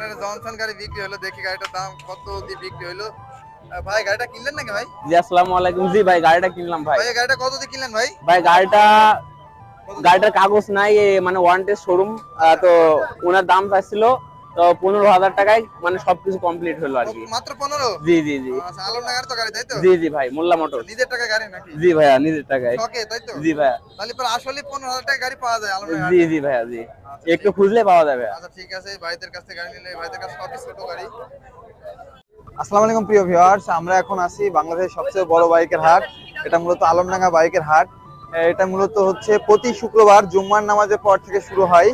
Johnson গাড়ি বিক্রি হলো, দেখি গাড়িটার দাম কত দিয়ে বিক্রি হলো। ভাই গাড়িটা কিনলেন নাকি ভাই? জি আসসালামু আলাইকুম। জি ভাই গাড়িটা কিনলাম ভাই। ভাই গাড়িটা কত দিয়ে কিনলেন ভাই? ভাই গাড়িটার কাগজ নাই, মানে ওয়ারেন্টি শোরুম। তো ওনার দাম চাইছিল তো 15,000 টাকায়, মানে সবকিছু কমপ্লিট হলো আর কি। মাত্র 15? জি জি জি। আচ্ছা, আলমনগর তো গাড়ি তাই তো? জি জি ভাই, মোল্লা মোটর। নিজের টাকা গাড়ি নাকি? জি ভাইয়া, নিজের টাকায়। শখে তাই তো? জি ভাইয়া। তাহলে পরে আসলে 15,000 টাকা গাড়ি পাওয়া যায় আলমনগর? জি জি ভাইয়া, জি। আচ্ছা, একটু খুঁজলে পাওয়া যাবে। আচ্ছা ঠিক আছে, ভাইদের কাছ থেকে গাড়ি নিলে ভাইদের কাছে সবই ছোট গাড়ি। আসসালামু আলাইকুম প্রিয় ভিউয়ার্স, আমরা এখন আছি বাংলাদেশের সবচেয়ে বড় বাইকের হাট। এটা মূলত আলমডাঙ্গা বাইকের হাট। এটা মূলত হচ্ছে প্রতি শুক্রবার জুম্মার নামাজের পর থেকে শুরু হয়,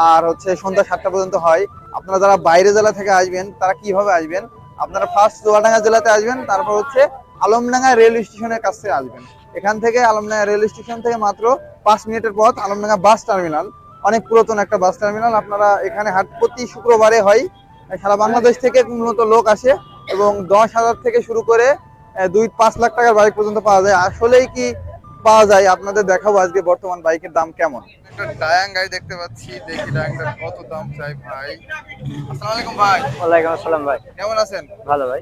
আর হচ্ছে সন্ধ্যা 7টা পর্যন্ত হয়। আপনারা যারা বাইরে জেলা থেকে আসবেন তারা কিভাবে আসবেন? আপনারা ফার্স্ট চুয়াডাঙ্গা জেলাতে আসবেন, তারপর হচ্ছে আলমডাঙ্গা রেল স্টেশনের কাছে আসবেন। এখান থেকে আলমডাঙ্গা রেল স্টেশন থেকে মাত্র 5 মিনিটের পথ আলমডাঙ্গা বাস টার্মিনাল। অনেক পুরাতন একটা বাস টার্মিনাল। আপনারা এখানে হাট প্রতি শুক্রবারে হয়। সারা বাংলাদেশ থেকে মূলত লোক আসে এবং 10,000 থেকে শুরু করে 2-5 লাখ টাকার বাইক পর্যন্ত পাওয়া যায়। আসলেই কি পাওয়া যায় আপনাদের দেখাবো আজকে বর্তমান বাইকের দাম কেমন। একটা ডায়াং গাড়ি দেখতে পাচ্ছি, দেখি ডায়াংটার কত দাম চাই ভাই। আসসালামু আলাইকুম ভাই। ওয়ালাইকুম আসসালাম ভাই। কেমন আছেন? ভালো ভাই।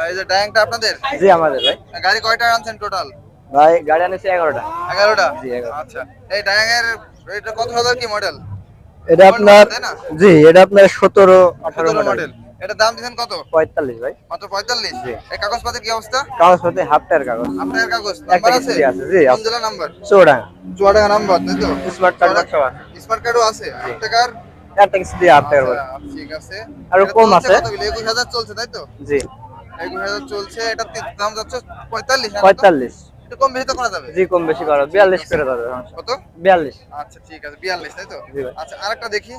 এই যে ডায়াংটা আপনাদের? জি আমাদের ভাই। গাড়ি কয়টা আনছেন টোটাল? ভাই গাড়ি আনেছি 11টা। 11টা? জি 11। আচ্ছা, এই ডায়াং এর এটা কত হাজার কি মডেল? এটা আপনার, জি এটা আপনার 17-18 মডেল। এটা দাম দিবেন কত? 45 ভাই। মাত্র 45? জি। এই কাগজপত্রের কি অবস্থা? কাগজপত্র হাফ টায়ার কাগজ। আপনার কাগজ নাম্বার আছে? জি কোন আছে। জেলা নাম্বার? চুয়াডাঙ্গা। চুয়াডাঙ্গা নাম্বার তাই তো? স্মার্ট কার্ড সব আছে। স্মার্ট কার্ডও আছে? 8 টাকার? 4 টাকা দিয়ে হাফ টায়ার বলে। ঠিক আছে। আর কম আছে? 21,000 চলছে তাই তো? জি 21,000 চলছে। এটা দাম যাচ্ছে 45? 45। একটু কম বেশি তো করা যাবে? জি কম বেশি করা 42 করে দাও। কত? 42। আচ্ছা ঠিক আছে, 42 তাই তো? জি ভাই। আচ্ছা আরেকটা দেখি।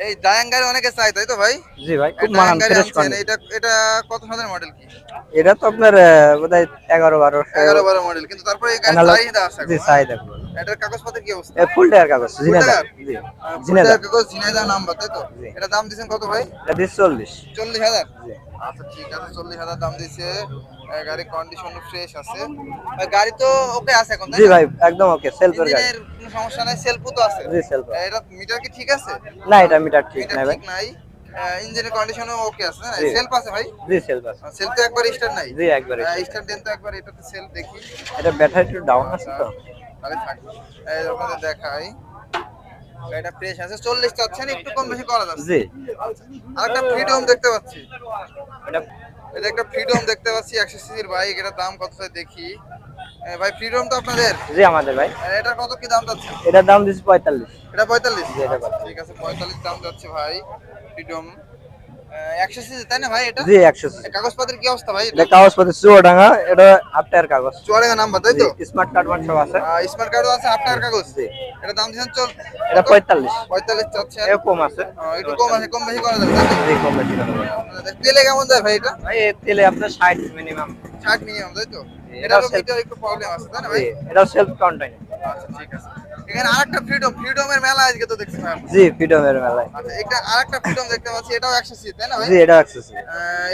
এই ডায়াং গাড়ি অনেকে চাই তাই তো ভাই? জি ভাই, খুব মানান ফ্রেশ কন্ডিশন। এটা কত সালের মডেল কি? এটা তো আপনার বোধহয় 11-12 মডেল, কিন্তু তারপরে এই গাড়ির চাহিদা আছে জি এখন। চাহিদা। এটার কাগজপত্র কি অবস্থা? ফুল টায়ার কাগজ ঝিনাইদহ। জি ঝিনাইদহ কাগজ, ঝিনাইদহ নাম্বার তাই তো? এটা দাম দিবেন কত ভাই? এটা 40। 40,000? জি। আচ্ছা ঠিক আছে, 40,000 দাম দিছে। গাড়ির কন্ডিশন ফ্রেশ আছে। গাড়ি তো ওকে আছে এখন? জি ভাই একদম ওকে, সেলফের গাড়ি। ইঞ্জিনের কোনো সমস্যা নাই, সেলফও তো আছে? জি সেলফ। এটা মিটার কি ঠিক আছে? না এটা মিটার ঠিক নাই ভাই। ঠিক নাই। ইঞ্জিনের কন্ডিশনও ওকে আছে না? জি। সেলফ আছে ভাই? জি সেলফ আছে। সেলফ তো একবার স্টার্ট নাই? জি একবারে। স্টার্ট দেন তো একবার, এটাতে সেলফ দেখি। এটা ব্যাটারি একটু ডাউন আছে তো। তাহলে থাক। এই আপনাদের দেখাই। এটা ফ্রেশ আছে। 40 চাচ্ছেন, একটু কম বেশি করা যাচ্ছে। জি। আরেকটা ফ্রিডম দেখতে পাচ্ছি। এটা এটা একটা ফ্রিডম দেখতে পাচ্ছি 100 সিসির বাইক। এটার দাম কত চাই দেখি। ভাই ফ্রিডম তো আপনাদের? জি আমাদের ভাই। এটা কত কি দাম যাচ্ছে? এটার দাম দিছি 45। এটা 45? জি এটা 45। ঠিক আছে, 45 দাম যাচ্ছে ভাই ফ্রিডম। 100 সিসি তাই না ভাই এটা? জি 100 সিসি। কাগজপত্রের কি অবস্থা ভাই? এটা কাগজপত্র চুয়াডাঙ্গা, এটা হাফ টায়ার কাগজ। চুয়াডাঙ্গা নাম্বার তাই তো? স্মার্ট কার্ড সব আছে। স্মার্ট কার্ডও আছে, হাফ টাকার কাগজ। জি। এটা দাম দিবেন এটা 45। 45 চাচ্ছেন? এর কম আছে। একটু কম আছে, কম বেশি করা যাবে তাই তো? জি কম বেশি করা যাবে। তেলে কেমন যায় ভাই এটা? ভাই এর তেলে আপনার 60 মিনিমাম। 60 মিনিমাম তাই তো? এটা এটারও মিটার একটু প্রবলেম আছে তাই না ভাই? জি এটা সেলফ কন্টেইন। আচ্ছা ঠিক আছে। এখানে আরেকটা ফ্রিডমের মেলা আজকে তো দেখছি ভাই। জি ফ্রিডমের মেলায়। আচ্ছা, এটা আরেকটা ফ্রিডম দেখতে পাচ্ছি, এটাও 100 সিসি তাই না ভাই? জি এটা 100 সিসি।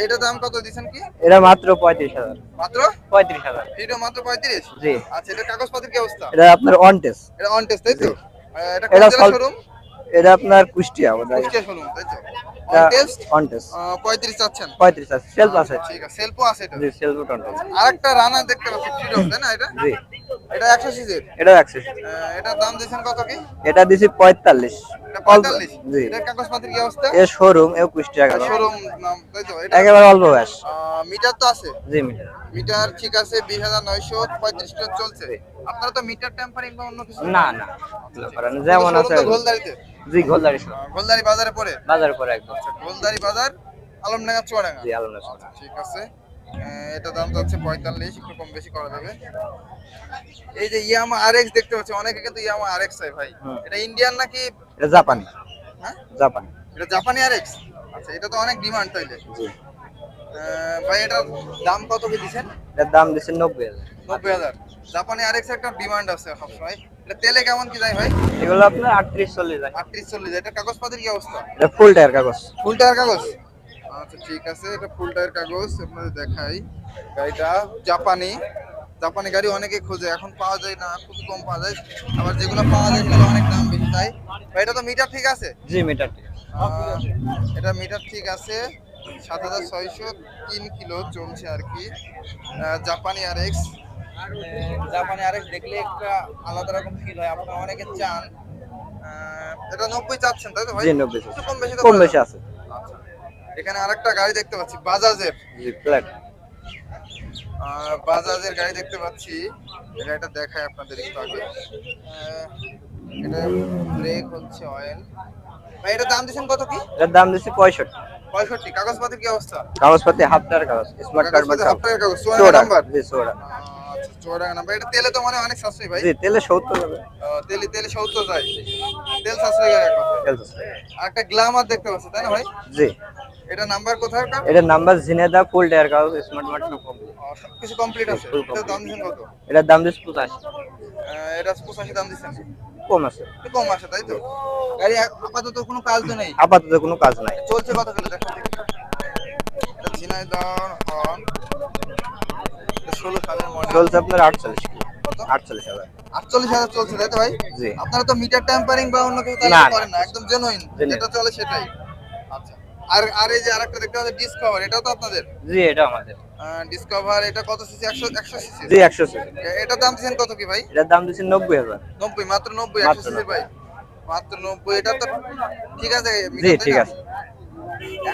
এটা দাম কত দিবেন কি? এটা মাত্র 35,000। মাত্র 35,000। ফ্রিডম মাত্র 35? জি। আচ্ছা, এটা কাগজপত্রের কি অবস্থা? এটা আপনার অন টেস্ট। এটা অন টেস্ট তাই তো? এটা কোন এটা জেলা শোরুম? এটা আপনার কুষ্টিয়া বোধহয়। কুষ্টিয়া শোরুম তাই তো? On test? অন টেস্ট 35 চাচ্ছেন? 35 আছে, সেলফ আছে। ঠিক আছে, সেলফও আছে এটা? জি সেলফ অন টেস্ট। আরেকটা রানার দেখতে পাচ্ছি ফ্রিডম তাই না এটা? জি এটা 100 সিসির? এটা 100 সিসি। এটার দাম দিয়েছেন কত কি? এটা দিছি 45। এটা 45? জি। এটার কাগজপত্রের কি অবস্থা? এর শোরুম এও কুষ্টিয়া কাগজ। শোরুম নাম তাই তো? এটা একেবারে অল্প বয়স। মিটার তো আছে? জি মিটার। মিটার ঠিক আছে, 20,935 টাকা চলছে। আপনারা তো মিটার টেম্পারিং বা অন্য কিছু? না না যেমন আছে। গোলদারিতে? জি গোলদারি শোরুম। গোলদারি বাজারে পড়ে? বাজারের পরে একদম। গোলদারি বাজার, আলমডাঙ্গা চুয়াডাঙ্গা? জি আলমডাঙ্গা। আচ্ছা ঠিক আছে। এটা দাম যাচ্ছে 45, একটু কম বেশি করা যাবে। এই যে ইয়ামা আরএক্স দেখতে পাচ্ছি, অনেকে কিন্তু ইয়ামা আরএক্স চাই ভাই। এটা ইন্ডিয়ান নাকি? এটা জাপানি। হ্যাঁ জাপানি। এটা জাপানি আরএক্স? আচ্ছা, এটা তো অনেক ডিমান্ড তাইলে। জি। ভাই এটার দাম কত কি দিবেন? এর দাম দিছে 90,000। 90,000? জাপানি আরএক্স একটা ডিমান্ড আছে সবসময়। এটা তেলে কেমন কি যায় ভাই? এগুলো আপনার 38-40 যায়। 38-40 যায়। এটা কাগজপত্রের কি অবস্থা? এটা ফুল টায়ার কাগজ। ফুল টায়ার কাগজ? আচ্ছা ঠিক আছে, এটা ফুল টায়ার কাগজ আপনাদের দেখাই। গাড়িটা জাপানি। জাপানি গাড়ি অনেকে খোঁজে, এখন পাওয়া যায় না, খুবই কম পাওয়া যায়। আবার যেগুলো পাওয়া যায় সেগুলো অনেক দাম বেশি চাই। ভাই এটা তো মিটার ঠিক আছে? জি মিটার ঠিক। এটা মিটার ঠিক আছে, 7603 কিলো চলছে আর কি। জাপানি আর এক্স, জাপানি আর এক্স দেখলে একটা আলাদা রকম ফিল হয়, আপনারা অনেকে চান। এটা 90 চাচ্ছেন তাই তো ভাই? জি 90 একটু কম বেশি তো কম করা বেশি যাবে। আছে। আচ্ছা, এখানে আরেকটা গাড়ি দেখতে পাচ্ছি বাজাজের। জি ফ্ল্যাট। বাজাজের গাড়ি দেখতে পাচ্ছি, এই গাড়িটা দেখায় আপনাদের একটু আগে। এটা ব্রেক হচ্ছে অয়েল। ভাই এটা দাম দিচ্ছেন কত কি? এটার দাম দিচ্ছি 65। 65। কাগজপত্রের কি অবস্থা? কাগজপাতি হাফ টাকার কাগজ, স্মার্ট কার্ড বা কাগজপত্র সব। হাফ টাকার কাগজ, 54 চোরা নাম্বার। জি চোরা। আচ্ছা 54 নাম্বার। এটা তেলে তো মানে অনেক সাশ্রয়ী ভাই। জি তেলে 70 হবে। তেলে তেলে 70 যায়, তেল সাশ্রয়ী গাড়ি এক কথায়। তেল আছে। আর একটা গ্ল্যামার দেখতে পাচ্ছি তাই না ভাই? জি এটা নাম্বার কোথায় কার? এটার নাম্বার ঝিনেদা, ফুল টায়ার কাগজ, স্মার্ট কার্ড সব কমপ্লিট। সবকিছু কমপ্লিট আছে। ফুল এটার দাম কমপ্লিট। দিচ্ছেন কত? এটার দাম দিচ্ছি 85। এটা 85 দাম দিচ্ছেন। কম আছে। একটু কম আছে তাই তো? গাড়ি আপাতত কোনো কাজ তো নেই। আপাতত কোনো কাজ নাই। চলছে কত কিলো দেখো দেখি। এটা ঝিনাইদহ হর্ন, 16 সালের মডেল। চলছে আপনার 48 কিলো। কত? 48,000। 48,000 চলছে তাই তো ভাই? জি আপনারা তো মিটার ট্যাম্পারিং বা অন্য কিছু তাহলে না তো না করেন না, একদম জেনুইন জেনে যেটা চলে সেটাই। আচ্ছা, আর আর এই যে আরেকটা দেখতে পাচ্ছেন ডিসকভার, এটাও তো আপনাদের? জি এটা আমাদের। ডিসকভার এটা কত সিসি? 100 সিসি। জি 100 সিসি। এটার দাম দিচ্ছেন কত কি ভাই? এটার দাম দিচ্ছি 90,000। 90, মাত্র 90, 100 মাত্র সিসি 90। ভাই, মাত্র 90। এটা তো ঠিক আছে জি মিটার তাই ঠিক না? আছে।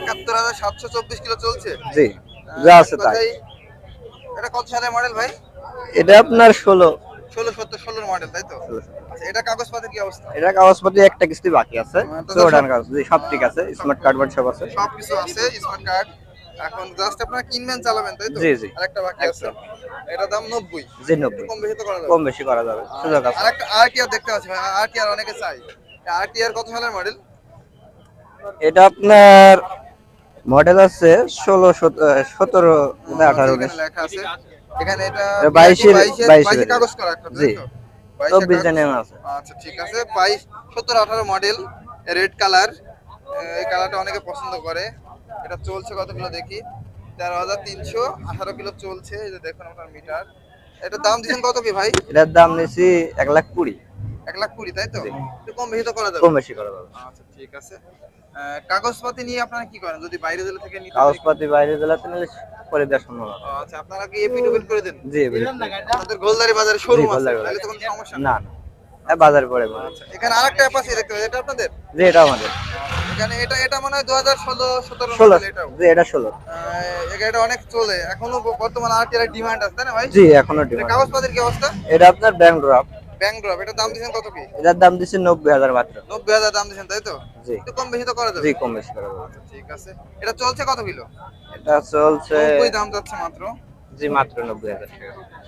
71,724 কিলো চলছে। জি যা এক আছে তাই। কথায় এটা কত সালের মডেল ভাই? এটা আপনার 16। 16 মডেল তাই তো? আচ্ছা, এটা কাগজপত্রের কি অবস্থা? এটা কাগজপত্র একটা কিস্তি বাকি আছে। তাদের চৌড়ান সব কাগজ জি সব ঠিক আছে, স্মার্ট কার্ড বাট সব আছে। সবকিছু আছে, স্মার্ট কার্ড। এখন জাস্ট আপনারা কিনবেন চালাবেন তাই তো? জি জি আরেকটা বাকি আছে। একদম। এটা দাম 90। জি একটু 90। কম বেশি তো করা যাবে। কম বেশি করা যাবে, সুযোগ আছে। আরেকটা আরটিআর দেখতে পাচ্ছি ভাই, আরটিআর অনেকে চাই। আরটিআর কত সালের মডেল? এটা আপনার মডেল আছে 16, 17, 18, এখানে 19। লেখা আছে। এখানে এটা এটা বিআরটি 22 22 বেরিয়ে। কাগজ করা একটা জি তাই তো? 22 24 কাগজ। জানিয়ে আছে। আচ্ছা ঠিক আছে, 22, 17, 18 মডেল, রেড কালার। এই কালারটা অনেকে পছন্দ করে। এটা চলছে কত কিলো দেখি? 13,318 কিলো চলছে। এই যে দেখুন আপনার মিটার। এটার দাম দিচ্ছেন কত কি ভাই? এটার দাম নিছি 1,20,000। 1,20,000 তাই তো? জি একটু কম বেশি তো করা যাবে। কম বেশি করা যাবে। আচ্ছা ঠিক আছে। কাগজপাতি নিয়ে আপনারা কি করেন যদি বাইরে জেলা থেকে নিতে চাই? কাগজপাতি বাইরে জেলাতে নিলে করে দেওয়ার সম্ভাবনা আছে। আচ্ছা, আপনারা কি এপিডুবিল করে দেন? জি আপনাদের গোলদারি বাজারে জি শোরুম আছে, গোল্লার তাহলে তো কোনো সমস্যা নেই। না না বাজারে পড়ে পড়ে। আচ্ছা, এখানে আরেকটা অ্যাপাচি দেখতে পাচ্ছি, এটা আপনাদের? জি এটা আমাদের। এখানে এটা এটা মনে হয় 2016-17 16। মডেল এটাও। জি এটা 16। এই গাড়িটা অনেক চলে এখনো, বর্তমানে আরটিআর ডিমান্ড আছে তাই না ভাই? জি এখনো এটা ডিমান্ড। কাগজপাতির কি অবস্থা? এটা আপনার ব্যাংক ড্রাফট। ব্যাংক ড্রপ, এটা দাম দিচ্ছেন কত কি? এটার দাম দিচ্ছে 90,000 মাত্র। 90,000 দাম দিচ্ছেন তাই তো? জি একটু কম বেশি তো করা যাবে। জি কম বেশি করা যাবে। আচ্ছা ঠিক আছে। এটা চলছে কত কিলো? এটা চলছে 90 দাম যাচ্ছে মাত্র। জি মাত্র 90,000 টাকা।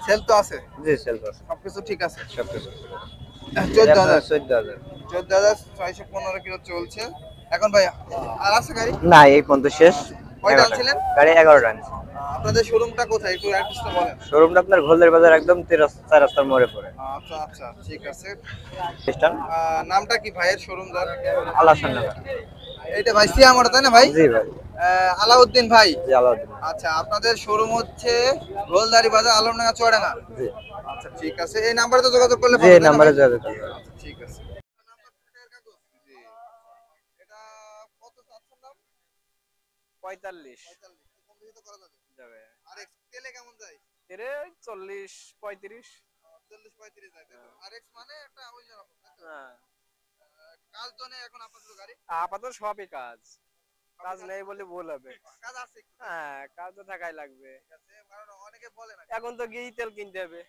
সেল তো আছে, জি সেলস আছে সবকিছু ঠিক আছে। সব কিছু। 14,000, 14,000। 14,615 কিলো চলছে। এখন ভাই আর আছে গাড়ি? না এই পর্যন্ত শেষ। কয়টা 11টা আনছিলেন? গাড়ি 11টা আনছি। আপনাদের শোরুমটা কোথায় একটু অ্যাড্রেসটা বলেন। শোরুমটা আপনার ঘোলদের বাজার একদম 4 রাস্তার মোড়ে পড়ে। আচ্ছা আচ্ছা ঠিক আছে। খ্রিস্টান নামটা কি ভাইয়ের শোরুমদার? আলাসান নগর। এইটা ভাই সিয়ামোড়া তাই না ভাই? জি ভাই। আলাউদ্দিন ভাই। জি আলাউদ্দিন। আচ্ছা, আপনাদের শোরুম হচ্ছে গোলদারি বাজার, আলমডাঙ্গা, চুয়াডাঙ্গা। জি আচ্ছা ঠিক আছে, এই নাম্বারে তো যোগাযোগ করলে জি পাবেন এই তাই না নাম্বারে ভাই? যোগাযোগ করবেন। আচ্ছা ঠিক আছে। জি। এটা কত চাচ্ছেন দাম? 45 45, কম বেশি তো করা যাবে। যাবে। আর তেলে কেমন যায়? এরে 40 35। 40-35 যায় তাই তো? আর এক্স মানে একটা ওই রকম তাই তো? হ্যাঁ কাজ তো নেই এখন আপাতত গাড়ি? আপাতত সবই কাজ। কাজ নেই বলে ভুল হবে। কাজ আছে একটু তাই তো? হ্যাঁ কাজ তো থাকাই লাগবে। ঠিক আছে, কারণ অনেকে বলে না। এখন তো গিয়েই তেল কিনতে হবে,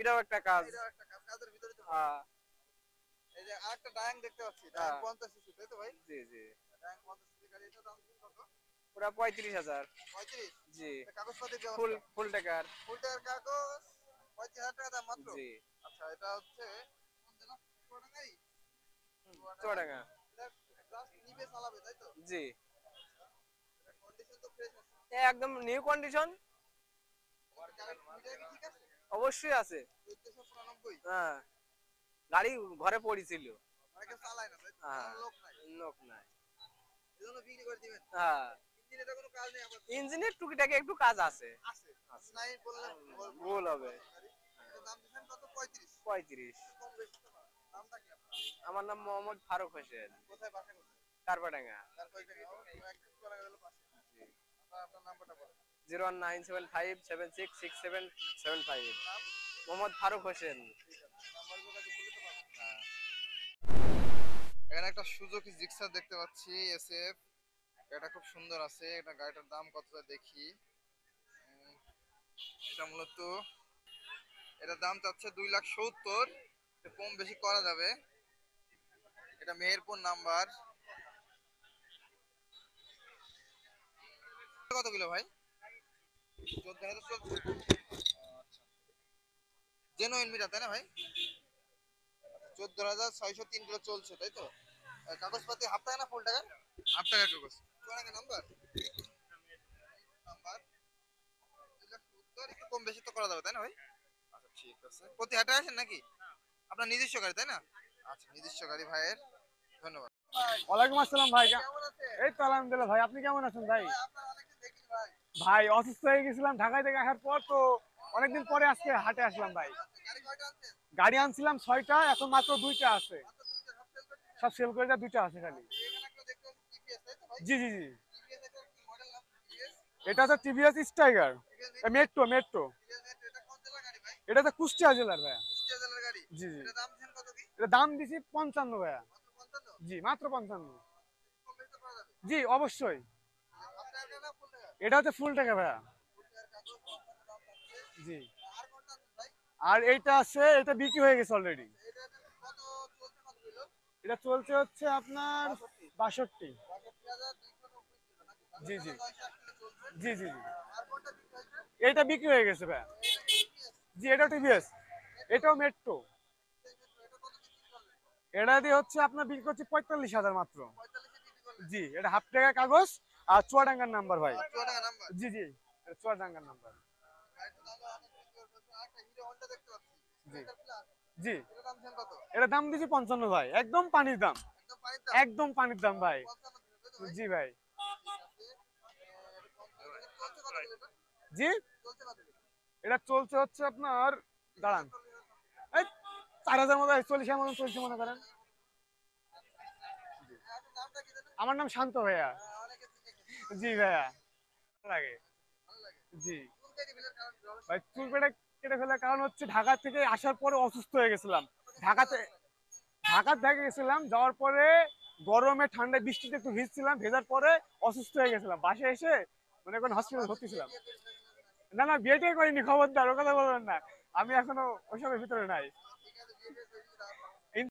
এটাও একটা কাজ। এটাও একটা কাজ, কাজের ভিতরে তো পড়ে। হ্যাঁ এই যে আরেকটা ডায়াং দেখতে পাচ্ছি, ডায়াং হ্যাঁ 50 সিসি তাই তো ভাই? জি জি ডায়াং 50 সিসি গাড়ি, এটা দাম কত? পুরা 35,000। 35। জি এটা কাগজপাতির কি ফুল অবস্থা? ফুল টাকার। ফুল টাকার কাগজ, 35,000 টাকা দাম মাত্র। জি আচ্ছা, এটা হচ্ছে কোন জেলা? চুয়াডাঙ্গাই? চুয়াডাঙ্গা। এটা জাস্ট নিবে চালাবে তাই তো? জি এটা কন্ডিশন তো ফ্রেশ আছে। একদম নিউ কন্ডিশন। আর কারেন্ট মিটার কি ঠিক আছে? অবশ্যই আছে। 1495। হ্যাঁ গাড়ি ঘরে পড়েছিল। অনেকে চালায় না তাই তো? হ্যাঁ চালানোর লোক নাই, লোক নাই। এজন্য বিক্রি করে দিবেন। হ্যাঁ ইঞ্জিনে তো কোনো কাজ নেই আপাতত। ইঞ্জিনের টুকিটাকি একটু কাজ আছে। আছে, নাই বললে ভুল হবে। এটা দাম দিচ্ছেন কত? 35। 35। কম বেশি তো না। নামটা কি আপনার? আমার নাম মোহাম্মদ ফারুক হোসেন। কোথায় বাসা কোথায়? কারপাডাঙ্গা। আপনার নাম্বারটা বলেন। 01975766775। মোহাম্মদ ফারুক হোসেন। এখানে একটা সুজুকি জিক্সার দেখতে পাচ্ছি এসএফ। এটা খুব সুন্দর আছে। এটা গাড়িটার দাম কতটা দেখি। উম, এটা মূলত এটার দাম চাচ্ছে 2,70,000। কম বেশি করা যাবে। এটা মেহেরপুর নাম্বার। কত কিলো ভাই? 14,000 চলছে। আচ্ছা, জেনুইন মিটার তাই না ভাই? 14,603 কিলো চলছে তাই তো? কাগজপাতি হাফ টাকা না ফুল টাকা? হাফ টাকা কাগজ। চুয়াডাঙ্গা নাম্বার নাম্বার 2,70,000, একটু কম বেশি তো করা যাবে তাই না ভাই? আচ্ছা ঠিক আছে। প্রতি হাটে আসেন নাকি? আপনার নিজস্ব গাড়ি তাই না? আচ্ছা নিজস্ব গাড়ি ভাইয়ের। ধন্যবাদ। ওয়ালাইকুম আসসালাম ভাই। কেমন আছেন? এই তো আলহামদুলিল্লাহ ভাই, আপনি কেমন আছেন ভাই? ভাই আপনার অনেকদিন দেখিনি ভাই। ভাই অসুস্থ হয়ে গেছিলাম ঢাকায় থেকে আসার পর, তো অনেকদিন পরে আজকে হাটে আসলাম ভাই। গাড়ি কয়টা আনছেন? গাড়ি আনছিলাম 6টা, এখন মাত্র 2টা আছে। মাত্র দুইটা, সব সেল করছেন? সব সেল করে যা 2টা আছে খালি। এখানে একটা দেখতে পাচ্ছি টিভিএস তাই তো ভাই? জি জি জি। টিভিএস এর কি মডেল নাম? টিভিএস এটা হচ্ছে টিভিএস স্টাইগার, মেট্রো মেট্রো। এটা কোন জেলার গাড়ি ভাই? এটা হচ্ছে কুষ্টিয়া জেলার ভাইয়া। কুষ্টিয়া জেলার গাড়ি। জি জি। এটা দাম দিচ্ছেন কত কি? এটা দাম দিছি 55 ভাইয়া। মাত্র 55? জি মাত্র 55। কম বেশি তো করা যাবে। জি অবশ্যই। আপনার এটা না ফুল টাকা? এটা হচ্ছে ফুল টাকা ভাইয়া। ফুল টাকার কাগজ 55 দাম পাচ্ছে। জি। আর কোনটা আনছেন ভাই? আর এইটা আছে, এটা বিক্রি হয়ে গেছে অলরেডি। এটা কত চলছে, কত কিলো? এটা চলছে হচ্ছে আপনার 62। 62,290 কিলো নাকি? জি জি 960 কিলো চলছে। জি জি জি। আর কোনটা বিক্রি হয়েছে? এটা বিক্রি হয়ে গেছে ভাই। এটা কি টিভিএস? জি এটা টিভিএস, এটাও মেট্রো। এটা কত বিক্রি করলেন? এটা দিয়ে হচ্ছে আপনার বিক্রি করছে 45,000 মাত্র। 45 এ বিক্রি করলেন। জি এটা হাফ টাকা কাগজ আর চুয়াডাঙ্গার নাম্বার ভাই। চুয়াডাঙ্গা নাম্বার। জি জি এটা চুয়াডাঙ্গার নাম্বার। গাড়িটা তাহলে অনেক বিক্রি করছে। আরেকটা হিরো হন্ডা দেখতে পাচ্ছি। জি স্প্লেন্ডার প্লাস। জি। এটা দাম দিচ্ছেন কত? এটা দাম দিছি 55 ভাই, একদম পানির দাম। একদম পানির দাম। একদম পানির দাম ভাই। 55 দিলো তাই তো ভাই? জি ভাই। ঠিক আছে। চলছে কত কিলো এটা? জি চলছে কত কিলো? এটা চলছে হচ্ছে আপনার, দাঁড়ান, এই 4,000 মতো 40,000 মতো চলছে মনে করেন। আপনার নামটা কি জানেন? আমার নাম শান্ত ভাইয়া। অনেকে চিনে কিন্তু। জি ভাইয়া। ভালো লাগে। ভালো লাগে। জি চুল কেটে ফেলার কারণ রহস্য। ভাই, চুল কেটে ফেলার কারণ হচ্ছে ঢাকা থেকে আসার পরে অসুস্থ হয়ে গেছিলাম। ঢাকাতে ঢাকা গেছিলাম, যাওয়ার পরে গরমে ঠান্ডায় বৃষ্টিতে একটু ভিজছিলাম, ভেজার পরে অসুস্থ হয়ে গেছিলাম। বাসায় এসে মনে করেন হসপিটালে ভর্তি ছিলাম। না না, বিয়েটাই করিনি, খবরদার ও কথা বলবেন না। আমি এখনো ওইসবের ভিতরে নাই।